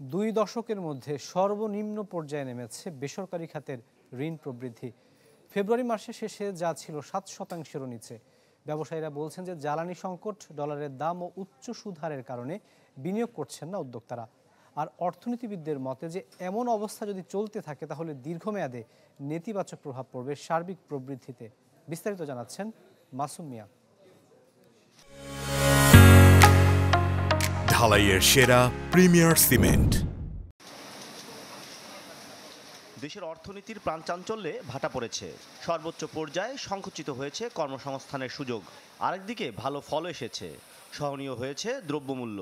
দুই দশকের মধ্যে সর্বনিম্ন পর্যায়ে নেমেছে বেসরকারি খাতের ঋণ প্রবৃদ্ধি। ফেব্রুয়ারি মাসের শেষে যা ছিল 7%-এরও নিচে। ব্যবসায়ীরা বলছেন যে জ্বালানি সংকট, ডলারের দাম ও উচ্চ সুদ হারের কারণে বিনিয়োগ করছেন না উদ্যোক্তারা। আর অর্থনীতিবিদদের মতে যে এমন অবস্থা যদি চলতে থাকে তাহলে দীর্ঘমেয়াদে নেতিবাচক প্রভাব পড়বে সার্বিক প্রবৃদ্ধিতে। বিস্তারিত জানাচ্ছেন মাসুম মিয়া। ঢালাইয়ের সেরা প্রিমিয়ার সিমেন্ট। দেশের অর্থনীতির প্রাণচাঞ্চল্যে ভাটা পড়েছে। সর্বোচ্চ পর্যায়ে সংকুচিত হয়েছে কর্মসংস্থানের সুযোগ। আরেকদিকে ভালো ফল এসেছে, সহনীয় হয়েছে দ্রব্যমূল্য।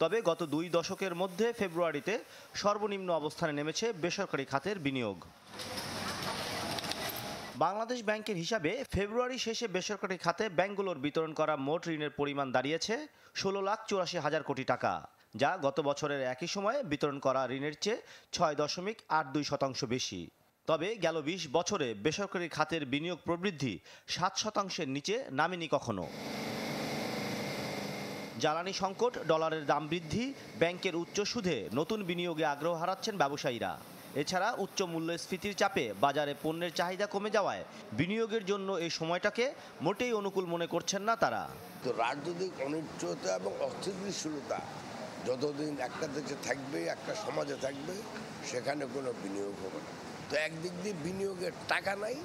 তবে গত 2 দশকের মধ্যে ফেব্রুয়ারিতে সর্বনিম্ন অবস্থানে নেমেছে বেসরকারি খাতের বিনিয়োগ। বাংলাদেশ ব্যাংকের হিসাবে ফেব্রুয়ারি শেষে বেসরকারি খাতে ব্যাংকগুলোর বিতরণ করা মোট ঋণের পরিমাণ দাঁড়িয়েছে 16,84,000 কোটি টাকা, যা গত বছরের একই সময়ে বিতরণ করা ঋণের চেয়ে 6.82% বেশি। তবে গেল 20 বছরে বেসরকারি খাতের বিনিয়োগ প্রবৃদ্ধি 7%-এর নিচে নামেনি কখনো। জ্বালানি সংকট, ডলারের দাম বৃদ্ধি, ব্যাংকের উচ্চ সুদে নতুন বিনিয়োগে আগ্রহ হারাচ্ছেন ব্যবসায়ীরা। এছাড়া উচ্চ মূল্যস্ফীতির চাপে বাজারে পণ্যের চাহিদা কমে যাওয়ায় বিনিয়োগের জন্য এই সময়টাকে মোটেই অনুকূল মনে করছেন না তারা। তো রাজনৈতিক অনিশ্চয়তা এবং অস্থিতিশীলতা যতদিন একটা দেশে থাকবে, একটা সমাজে থাকবে, সেখানে কোনো বিনিয়োগ হবে না। তো একদিক দিয়ে বিনিয়োগের টাকা নাই,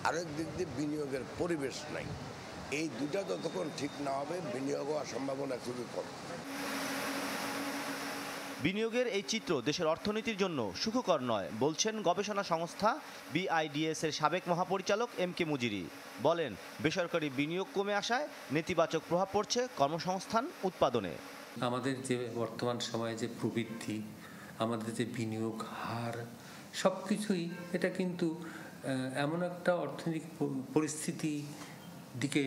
আরেক দিক দিয়ে বিনিয়োগের পরিবেশ নাই। এই দুটা যতক্ষণ ঠিক না হবে বিনিয়োগ হওয়ার সম্ভাবনা খুবই কম। বিনিয়োগের এই চিত্র দেশের অর্থনীতির জন্য সুখকর নয় বলছেন গবেষণা সংস্থা BIDS এর সাবেক মহাপরিচালক MK মুজিরি। বলেন, বেসরকারি বিনিয়োগ কমে আসায় নেতিবাচক প্রভাব পড়ছে কর্মসংস্থান উৎপাদনে। আমাদের যে বর্তমান সময়ে যে প্রবৃদ্ধি, আমাদের যে বিনিয়োগ হার, সব কিছুই এটা কিন্তু এমন একটা অর্থনৈতিক পরিস্থিতি দিকে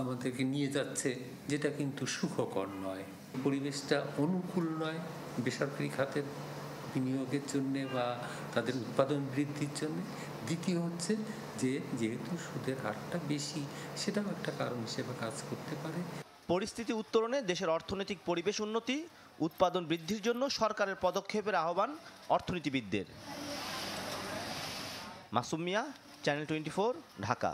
আমাদেরকে নিয়ে যাচ্ছে যেটা কিন্তু সুখকর নয়। পরিবেশটা অনুকূল নয় বেসরকারি খাতের বিনিয়োগের জন্যে বা তাদের উৎপাদন বৃদ্ধির জন্যে। দ্বিতীয় হচ্ছে যে যেহেতু সুদের হারটা বেশি, সেটাও একটা কারণ হিসেবে কাজ করতে পারে। পরিস্থিতি উত্তরণে দেশের অর্থনৈতিক পরিবেশ উন্নতি, উৎপাদন বৃদ্ধির জন্য সরকারের পদক্ষেপের আহ্বান অর্থনীতিবিদদের। মাসুম মিয়া, চ্যানেল 24, ঢাকা।